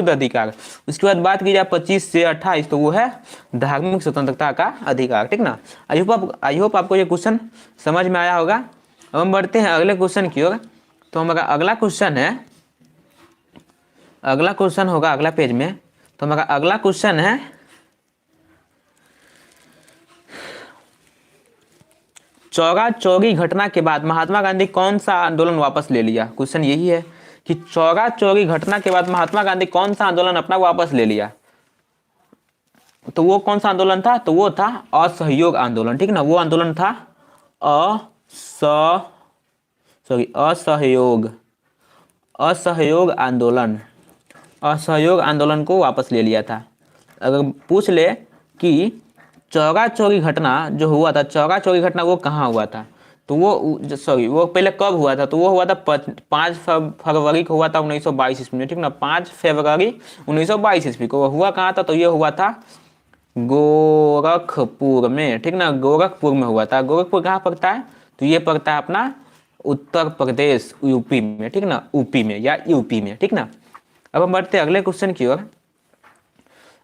अधिकार, उसके बाद बात की जाए 25 से 28 तो वो है धार्मिक स्वतंत्रता का अधिकार, ठीक ना। आई होप आपको ये क्वेश्चन समझ में आया होगा। अब हम बढ़ते हैं अगले क्वेश्चन की ओर। तो हमारा अगला क्वेश्चन होगा अगला पेज में। तो हमारा अगला क्वेश्चन है चौरा चौरी घटना के बाद महात्मा गांधी कौन सा आंदोलन वापस ले लिया। क्वेश्चन यही है कि चौरा चौरी घटना के बाद महात्मा गांधी कौन सा आंदोलन अपना वापस ले लिया। तो वो कौन सा आंदोलन था, तो वो था असहयोग आंदोलन, ठीक ना। वो आंदोलन था असहयोग आंदोलन। असहयोग आंदोलन को वापस ले लिया था। अगर पूछ ले कि चौरा चौरी घटना जो हुआ था, चौरा चौरी घटना वो कहाँ हुआ था, तो वो पहले कब हुआ था, तो वो हुआ था 5 फरवरी को हुआ था 1922 ईस्वी में, ठीक ना। 5 फरवरी 1922 ईस्वी को वो हुआ कहाँ था, तो ये हुआ था गोरखपुर में, ठीक ना। गोरखपुर में हुआ था। गोरखपुर कहाँ पड़ता है, तो ये पड़ता है अपना उत्तर प्रदेश, यूपी में, ठीक ना। यूपी में या यूपी में, ठीक ना। अब हम बढ़ते हैं अगले क्वेश्चन की ओर।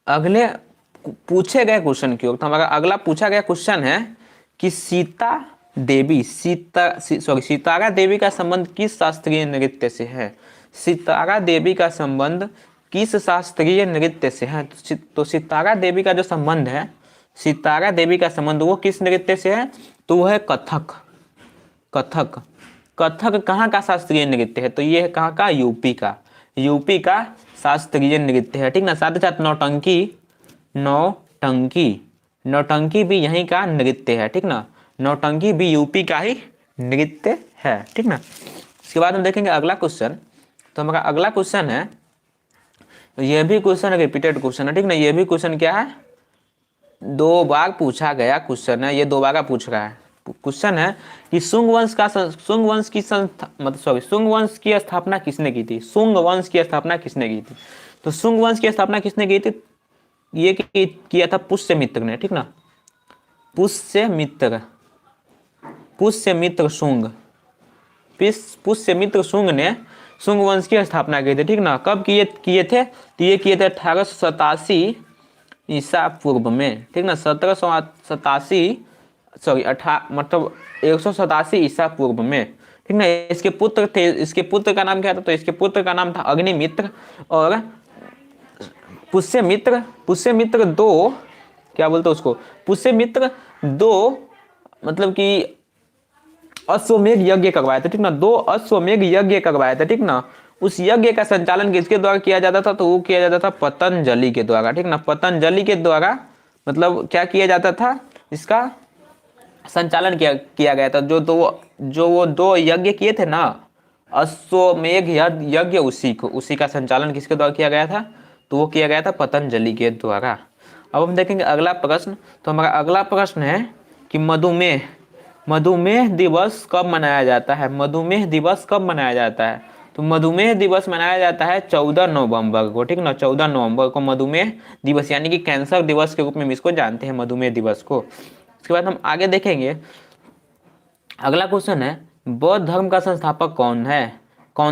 अगले पूछे गए क्वेश्चन की ओर। तो हमारा अगला पूछा गया क्वेश्चन है कि सितारा देवी का संबंध किस शास्त्रीय नृत्य से है। सितारा देवी का संबंध किस शास्त्रीय नृत्य से है। तो सितारा देवी का जो संबंध है, सितारा देवी का संबंध वो किस नृत्य से है, तो वो है कथक। कथक कथक कहाँ का शास्त्रीय नृत्य है, तो ये है कहाँ का, यूपी का। यूपी का शास्त्रीय नृत्य है, ठीक ना। साथ ही साथ नौटंकी भी यहीं का नृत्य है, ठीक ना। नौटंकी भी यूपी का ही नृत्य है, ठीक ना। इसके बाद हम देखेंगे अगला क्वेश्चन। तो हमारा अगला क्वेश्चन है, यह भी क्वेश्चन रिपीटेड क्वेश्चन है, ठीक ना। यह भी क्वेश्चन क्या है, 2 बार पूछा गया क्वेश्चन है, ये दोबारा पूछ रहा है। क्वेश्चन है कि शुंग वंश की स्थापना किसने की थी। शुंग वंश की स्थापना किसने की थी, तो शुंग वंश की स्थापना किसने की थी, ये किया था पुष्यमित्र ने, ठीक ना। पुष्यमित्र शुंग ने शुंग वंश की स्थापना की थी, ठीक ना। कब किए थे, तो ये किए थे 1887 ईसा पूर्व में, ठीक ना। 187 ईसा पूर्व में, ठीक ना। इसके पुत्र थे, इसके पुत्र का नाम क्या था, तो इसके पुत्र का नाम था अग्निमित्र और पुष्यमित्र 2, क्या बोलते उसको, पुष्यमित्र 2 मतलब कि अश्वमेघ यज्ञ करवाया था, ठीक ना। 2 अश्वमेघ यज्ञ करवाया था, ठीक ना। उस यज्ञ का संचालन किसके द्वारा किया जाता था, तो वो किया जाता था पतंजलि के द्वारा, ठीक ना। पतंजलि के द्वारा मतलब क्या किया जाता था, इसका संचालन किया गया था। जो वो 2 यज्ञ किए थे ना, अश्वमेघ यज्ञ, उसी का संचालन किसके द्वारा किया गया था, तो वो किया गया था पतंजलि के द्वारा। अब हम देखेंगे अगला प्रश्न। तो हमारा अगला प्रश्न है कि मधुमेह दिवस कब मनाया जाता है। मधुमेह दिवस कब मनाया जाता है, तो मधुमेह दिवस मनाया जाता है 14 नवंबर को, ठीक ना। 14 नवंबर को मधुमेह दिवस, यानी कि कैंसर दिवस के रूप में इसको जानते हैं, मधुमेह दिवस को। इसके बाद हम आगे देखेंगे। अगला क्वेश्चन है, बौद्ध धर्म का संस्थापक कौन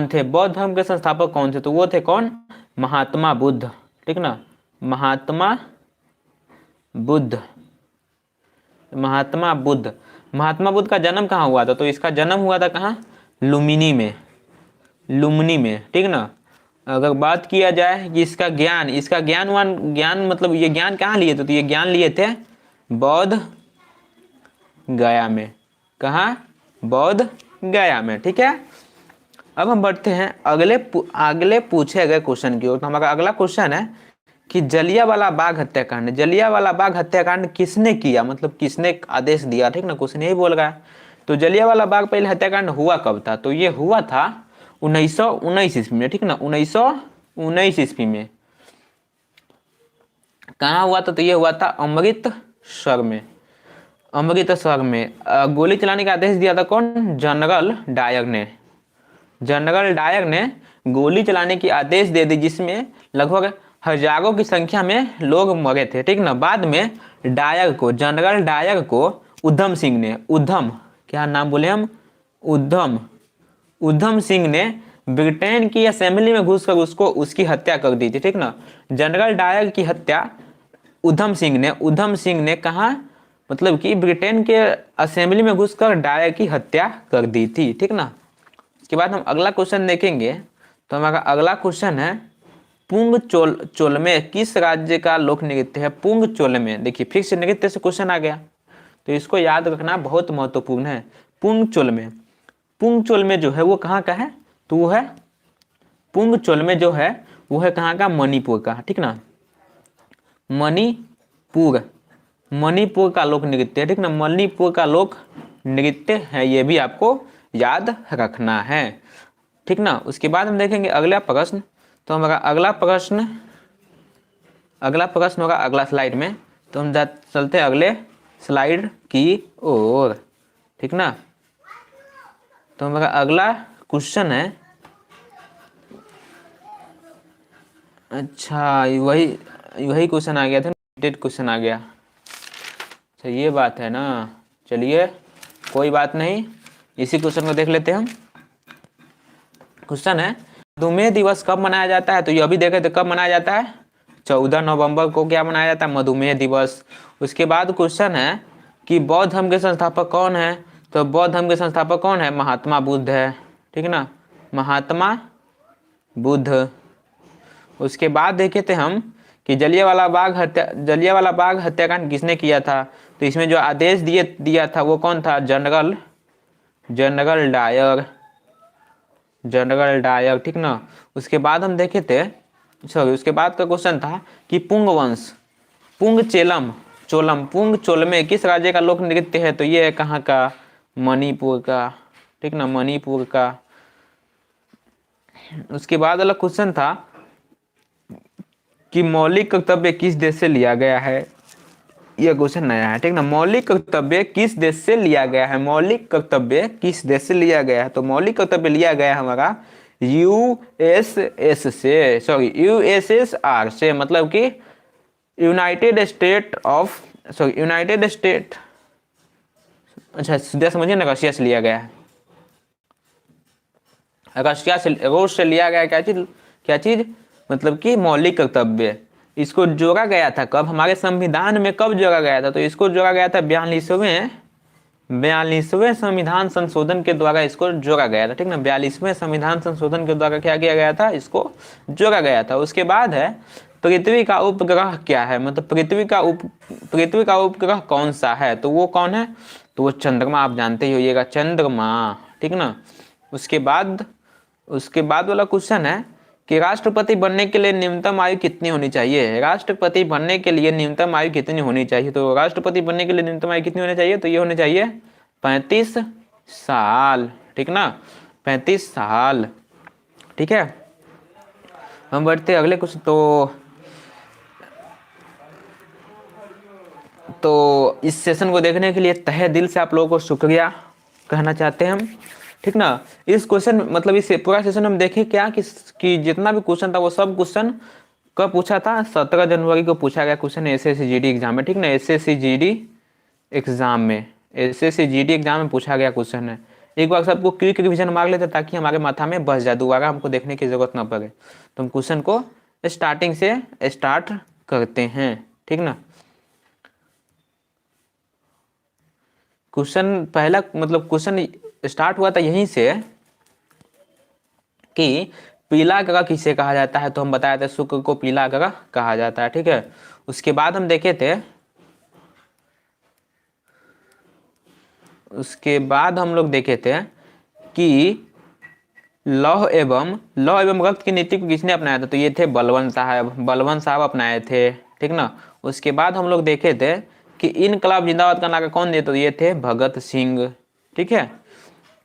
थे। बौद्ध धर्म के संस्थापक कौन थे, तो वो थे कौन, महात्मा बुद्ध, ठीक ना। महात्मा बुद्ध का जन्म कहाँ हुआ था, तो इसका जन्म हुआ था कहाँ, लुम्बिनी में, ठीक ना। अगर बात किया जाए कि इसका ज्ञान मतलब ये ज्ञान कहाँ लिए थे, तो ये ज्ञान लिए थे बौद्ध गया में। कहाँ, बौद्ध गया में, ठीक है। अब हम बढ़ते हैं अगले पूछे गए क्वेश्चन की ओर। तो हमारा अगला क्वेश्चन है कि जलियांवाला बाग हत्याकांड किसने किया, मतलब किसने आदेश दिया, ठीक ना। क्वेश्चन यही बोल रहा है। तो जलियांवाला बाग पहले हत्याकांड हुआ कब था, तो ये हुआ था 1919 ईस्वी में, ठीक ना। 1919 ईस्वी में कहाँ हुआ था, तो ये हुआ था अमृतसर में। गोली चलाने का आदेश दिया था कौन, जनरल डायर ने गोली चलाने की आदेश दे दी, जिसमें लगभग हजारों की संख्या में लोग मरे थे, ठीक ना। बाद में जनरल डायर को उधम सिंह ने ब्रिटेन की असेंबली में घुसकर उसकी हत्या कर दी थी, ठीक ना। जनरल डायर की हत्या उधम सिंह ने कहा, मतलब कि ब्रिटेन के असेंबली में घुसकर डायर की हत्या कर दी थी, ठीक ना। इसके बाद हम अगला क्वेश्चन देखेंगे। तो हमारा अगला क्वेश्चन है, पुंग चोलमे किस राज्य का लोक नृत्य है। पुंग चोलमे, देखिए फिर से नृत्य से क्वेश्चन आ गया। तो इसको याद रखना बहुत महत्वपूर्ण है। पुंगचोल में जो है वो कहाँ का है, तो वो है पुंगचोल में जो है वो है कहाँ का, मणिपुर का, ठीक ना। मणिपुर का लोक नृत्य, ठीक ना, मणिपुर का लोक नृत्य है, ये भी आपको याद रखना है, ठीक ना। उसके बाद हम देखेंगे अगला प्रश्न। तो हमारा अगला प्रश्न होगा अगला स्लाइड में। तो हम चलते हैं अगले स्लाइड की ओर, ठीक ना। तो हमारा अगला क्वेश्चन है, अच्छा वही क्वेश्चन आ गया था, क्वेश्चन आ गया। अच्छा ये बात है ना, चलिए कोई बात नहीं, इसी क्वेश्चन को देख लेते हैं हम। क्वेश्चन है मधुमेह दिवस कब मनाया जाता है, तो ये अभी देखे थे कब मनाया जाता है, 14 नवंबर को क्या मनाया जाता है, मधुमेह दिवस। उसके बाद क्वेश्चन है कि बौद्ध धर्म के संस्थापक कौन है, तो बौद्ध धर्म के संस्थापक कौन है, महात्मा बुद्ध है, ठीक ना, महात्मा बुद्ध। उसके बाद देखे थे हम कि जलियांवाला बाग हत्याकांड किसने किया था, तो इसमें जो आदेश दिया था वो कौन था, जनरल डायर, ठीक ना। उसके बाद हम देखे थे, सॉरी उसके बाद का क्वेश्चन था कि पुंगचोल में किस राज्य का लोक नृत्य है, तो ये है कहाँ का, मणिपुर का, ठीक ना, मणिपुर का। उसके बाद वाला क्वेश्चन था कि मौलिक कर्तव्य किस देश से लिया गया है, यह क्वेश्चन नया है, ठीक ना। मौलिक कर्तव्य किस देश से लिया गया है, तो मौलिक कर्तव्य लिया गया है हमारा यूएसएसआर से, मतलब कि यूनाइटेड स्टेट, अच्छा सीधा समझिए ना, रशिया से लिया गया है, रूस से लिया गया। क्या चीज मतलब कि मौलिक कर्तव्य, इसको जोड़ा गया था कब, हमारे संविधान में कब जोड़ा गया था, तो इसको जोड़ा गया था 42वें संविधान संशोधन के द्वारा इसको जोड़ा गया था, ठीक ना। 42वें संविधान संशोधन के द्वारा क्या किया गया था, इसको जोड़ा गया था। उसके बाद है पृथ्वी का उपग्रह क्या है, मतलब पृथ्वी का उपग्रह कौन सा है, तो वो कौन है, तो वो चंद्रमा, आप जानते ही होइएगा, चंद्रमा, ठीक ना। उसके बाद वाला क्वेश्चन है कि राष्ट्रपति बनने के लिए न्यूनतम आयु कितनी होनी चाहिए, राष्ट्रपति बनने के लिए न्यूनतम आयु कितनी होनी चाहिए, तो राष्ट्रपति बनने के लिए न्यूनतम आयु कितनी होनी चाहिए, तो ये होनी चाहिए 35 साल, ठीक ना, 35 साल, ठीक है। हम बढ़ते अगले कुछ, तो इस सेशन को देखने के लिए तहे दिल से आप लोगों को शुक्रिया कहना चाहते हैं हम, ठीक ना। इस क्वेश्चन मतलब इस पूरा सेशन हम देखें क्या कि जितना भी क्वेश्चन था वो सब क्वेश्चन कब पूछा था, 17 जनवरी को पूछा गया क्वेश्चन एसएससी जीडी एग्जाम में, ठीक ना, एसएससी जीडी एग्जाम में पूछा गया क्वेश्चन है। एक बार सबको क्विक रिविजन मार लेते ताकि हमारे माथा में बस जाए, दोबारा हमको देखने की जरूरत ना पड़े। तो हम क्वेश्चन को स्टार्टिंग से स्टार्ट करते हैं, ठीक ना। क्वेश्चन पहला मतलब क्वेश्चन स्टार्ट हुआ था यहीं से कि पीला ग्रह किसे कहा जाता है, तो हम बताए थे शुक्र को पीला ग्रह कहा जाता है, ठीक है। उसके बाद हम देखे थे, हम लोग देखे थे कि लौह एवं रक्त की नीति को किसने अपनाया था, तो ये थे बलवंत साहब अपनाए थे, ठीक ना। उसके बाद हम लोग देखे थे कि इनकलाब जिंदाबाद का नारा कौन दिए, तो ये थे भगत सिंह, ठीक है।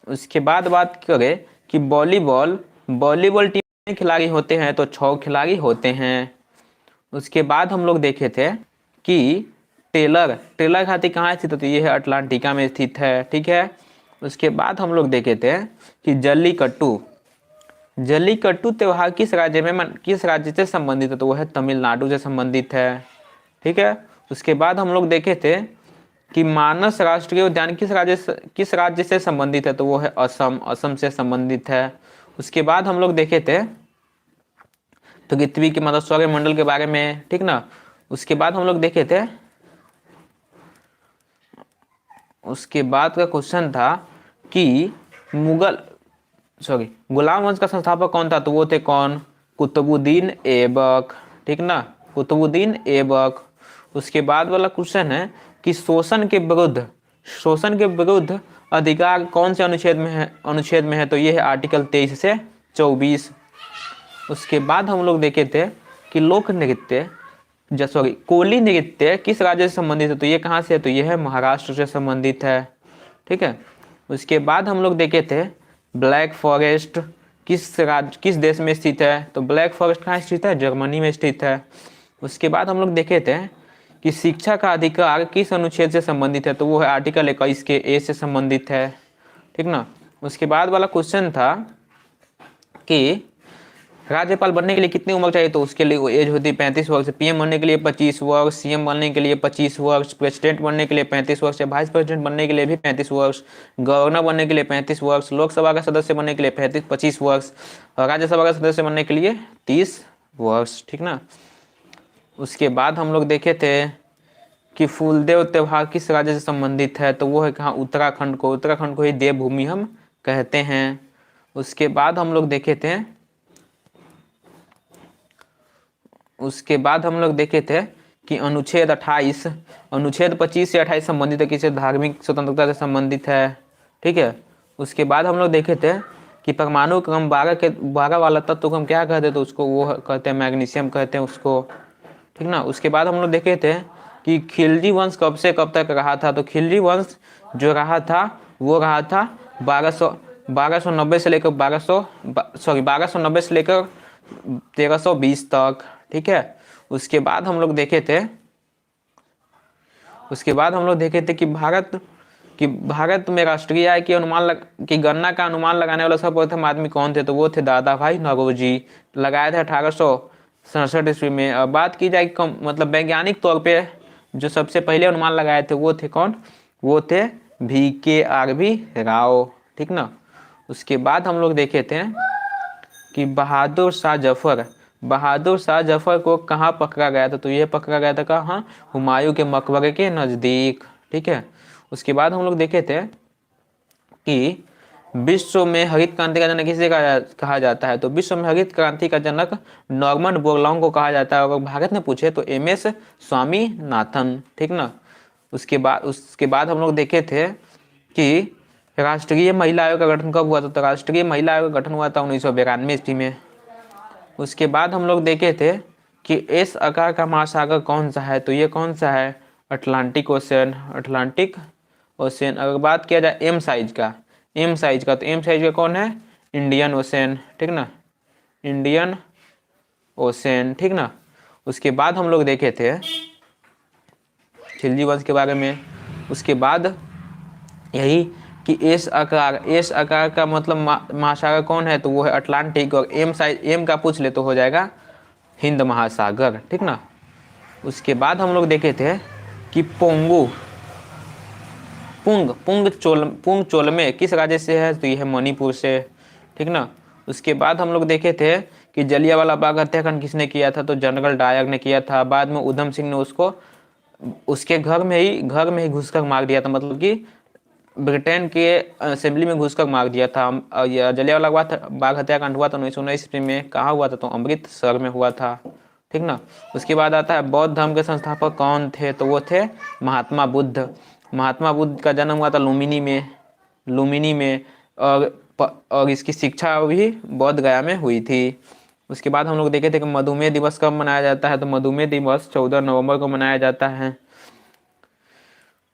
उसके बाद बात करें कि वॉलीबॉल टीम में खिलाड़ी होते हैं, तो 6 खिलाड़ी होते हैं। उसके बाद हम लोग देखे थे कि टेलर घाटी कहाँ स्थित होती है, ये है अटलांटिका में स्थित है, ठीक है। उसके बाद हम लोग देखे थे कि जल्लीकट्टू त्योहार किस राज्य से संबंधित है, तो वो है तमिलनाडु से संबंधित है, ठीक है। उसके बाद हम लोग देखे थे कि मानस राष्ट्रीय उद्यान किस राज्य से संबंधित है, तो वो है असम से संबंधित है। उसके बाद हम लोग देखे थे पृथ्वी के मतलब सौरमंडल के बारे में, ठीक ना। उसके बाद हम लोग देखे थे, उसके बाद का क्वेश्चन था कि गुलाम वंश का संस्थापक कौन था, तो वो थे कौन, कुतुबुद्दीन ऐबक, ठीक ना, कुतुबुद्दीन ऐबक। उसके बाद वाला क्वेश्चन है कि शोषण के विरुद्ध अधिकार कौन से अनुच्छेद में है, तो ये है आर्टिकल 23 से 24। उसके बाद हम लोग देखे थे कि लोक नृत्य कोली नृत्य किस राज्य से संबंधित है, तो ये कहाँ से है, तो ये है महाराष्ट्र से संबंधित है। ठीक है। उसके बाद हम लोग देखे थे ब्लैक फॉरेस्ट किस देश में स्थित है, तो ब्लैक फॉरेस्ट कहाँ स्थित है, जर्मनी में स्थित है। उसके बाद हम लोग देखे थे कि शिक्षा का अधिकार किस अनुच्छेद से संबंधित है, तो वो है आर्टिकल 21 के ए से संबंधित है। ठीक ना। उसके बाद वाला क्वेश्चन था कि राज्यपाल बनने के लिए कितनी उम्र चाहिए, तो उसके लिए वो एज होती है 35 वर्ष, पीएम बनने के लिए 25 वर्ष, सीएम बनने के लिए 25 वर्ष, प्रेसिडेंट बनने के लिए 35 वर्ष, वाइस प्रेसिडेंट बनने के लिए भी 35 वर्ष, गवर्नर बनने के लिए 35 वर्ष, लोकसभा का सदस्य बनने के लिए 25 वर्ष और राज्यसभा का सदस्य बनने के लिए 30 वर्ष। ठीक ना। उसके बाद हम लोग देखे थे कि फूलदेव त्योहार किस राज्य से संबंधित है, तो वो है कहाँ, उत्तराखंड को ही देवभूमि हम कहते हैं। उसके बाद हम लोग देखे थे कि अनुच्छेद 25 से 28 संबंधित है, किसी धार्मिक स्वतंत्रता से संबंधित है। ठीक है। उसके बाद हम लोग देखे थे कि परमाणु क्रम 12 वाला तत्व को हम क्या कहते हैं, तो उसको वो कहते हैं मैग्नीशियम कहते हैं उसको। ठीक ना। उसके बाद हम लोग देखे थे कि खिलजी वंश कब से कब तक रहा था, तो खिलजी वंश जो रहा था वो रहा था 1290 से लेकर 1320 तक। ठीक है। उसके बाद हम लोग देखे थे कि भारत में राष्ट्रीय आय की गणना का अनुमान लगाने वाला सर्वप्रथम आदमी कौन थे, तो वो थे दादा भाई नौरोजी, लगाए थे 1867 ईस्वी में। अब बात की जाए मतलब वैज्ञानिक तौर पे जो सबसे पहले अनुमान लगाए थे वो थे कौन, वो थे VKRB राव। ठीक ना। उसके बाद हम लोग देखे थे कि बहादुर शाह जफर को कहाँ पकड़ा गया था, तो ये पकड़ा गया था कहाँ, हुमायूं के मकबरे के नज़दीक। ठीक है। उसके बाद हम लोग देखे थे कि विश्व में हरित क्रांति का जनक किसे कहा जाता है, तो विश्व में हरित क्रांति का जनक नॉर्मन बोरलॉन्ग को कहा जाता है। अगर भारत में पूछे तो MS स्वामीनाथन। ठीक ना। उसके बाद हम लोग देखे थे कि राष्ट्रीय महिला आयोग का गठन कब हुआ था, तो राष्ट्रीय महिला आयोग का गठन हुआ था 1992 ईस्वी में। उसके बाद हम लोग देखे थे कि S आकार का महासागर कौन सा है, तो ये कौन सा है, अटलांटिक ओशन। अगर बात किया जाए M साइज का, तो M साइज का कौन है, इंडियन ओशन। ठीक ना, इंडियन ओशन। ठीक ना। उसके बाद हम लोग देखे थे खिलजी वंश के बारे में। उसके बाद यही कि एस आकार का मतलब महासागर कौन है, तो वो है अटलांटिक, और M का पूछ ले तो हो जाएगा हिंद महासागर। ठीक ना। उसके बाद हम लोग देखे थे कि पुंग चोलमे किस राज्य से है, तो ये है मणिपुर से। ठीक ना। उसके बाद हम लोग देखे थे कि जलियांवाला बाग हत्याकांड किसने किया था, तो जनरल डायर ने किया था। बाद में उधम सिंह ने उसको उसके घर में ही घुसकर मार दिया था, मतलब कि ब्रिटेन के असेंबली में घुसकर मार दिया था। जलियांवाला बाग हत्याकांड हुआ था 1919 ईस्वी में। कहाँ हुआ था, तो अमृतसर में हुआ था। ठीक ना। उसके बाद आता है बौद्ध धर्म के संस्थापक कौन थे, तो वो थे महात्मा बुद्ध का जन्म हुआ था लुम्बिनी में और इसकी शिक्षा भी बोध गया में हुई थी। उसके बाद हम लोग देखे थे कि मधुमेह दिवस कब मनाया जाता है, तो मधुमेह दिवस 14 नवंबर को मनाया जाता है।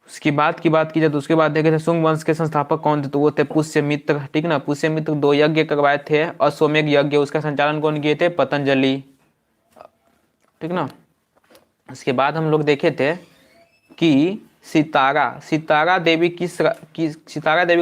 उसकी बात की जाए तो उसके बाद देखे थे शुंग वंश के संस्थापक कौन थे, तो वो थे पुष्यमित्र। ठीक ना। पुष्यमित्र 2 यज्ञ करवाए थे, अश्वमेध यज्ञ, उसका संचालन कौन किए थे, पतंजलि। ठीक ना। उसके बाद हम लोग देखे थे कि सितारा देवी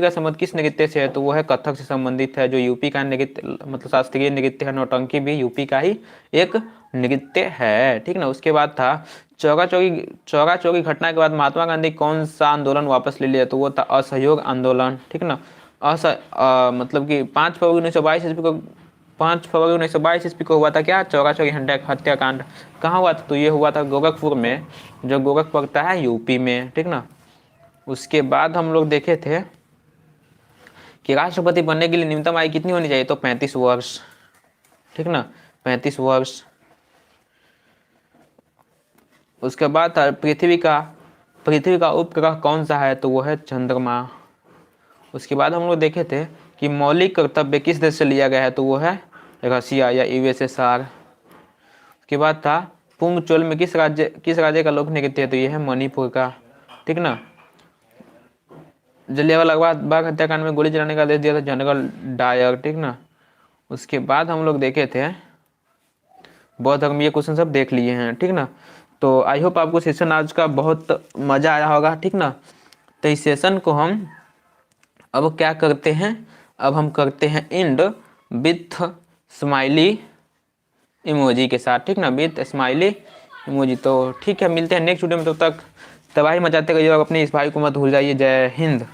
का संबंध किस नृत्य से है, तो वो है कथक से संबंधित है, जो यूपी का नृत्य मतलब शास्त्रीय नृत्य है। नौटंकी भी यूपी का ही एक नृत्य है। ठीक ना। उसके बाद था चौरा चौरी घटना के बाद महात्मा गांधी कौन सा आंदोलन वापस ले लिया, तो वो था असहयोग आंदोलन। ठीक ना। मतलब कि 5 फरवरी 1922 ईस्वी को हुआ था क्या, चौरा चौरी हत्याकांड। कहाँ हुआ था, तो ये हुआ था गोरखपुर में, जो गोरखपुर पड़ता है यूपी में। ठीक ना। उसके बाद हम लोग देखे थे कि राष्ट्रपति बनने के लिए न्यूनतम आयु कितनी होनी चाहिए, तो 35 वर्ष। ठीक ना, 35 वर्ष। उसके बाद था पृथ्वी का उपग्रह कौन सा है, तो वो है चंद्रमा। उसके बाद हम लोग देखे थे कि मौलिक कर्तव्य किस देश से लिया गया है, तो वो है रसिया या यूएसएसआर। उसके बाद था पुंगचोल में किस राज्य का लोक नृत्य है, तो ये है मणिपुर का, ठीक ना। जलियांवाला बाग हत्याकांड में गोली चलाने का आदेश दिया था जनरल डायर, ठीक ना। उसके बाद हम लोग देखे थे बौद्ध धर्म, ये क्वेश्चन सब देख लिए हैं, ठीक ना। तो आई होप आपको सेशन आज का बहुत मजा आया होगा, ठीक ना। तो इस सेशन को हम अब क्या करते हैं, अब हम करते हैं एंड विथ स्माइली इमोजी के साथ, ठीक ना, विथ स्माइली इमोजी। तो ठीक है, मिलते हैं नेक्स्ट वीडियो में, तब तक तबाही मचाते रहिए और अपने इस भाई को मत भूल जाइए। जय हिंद।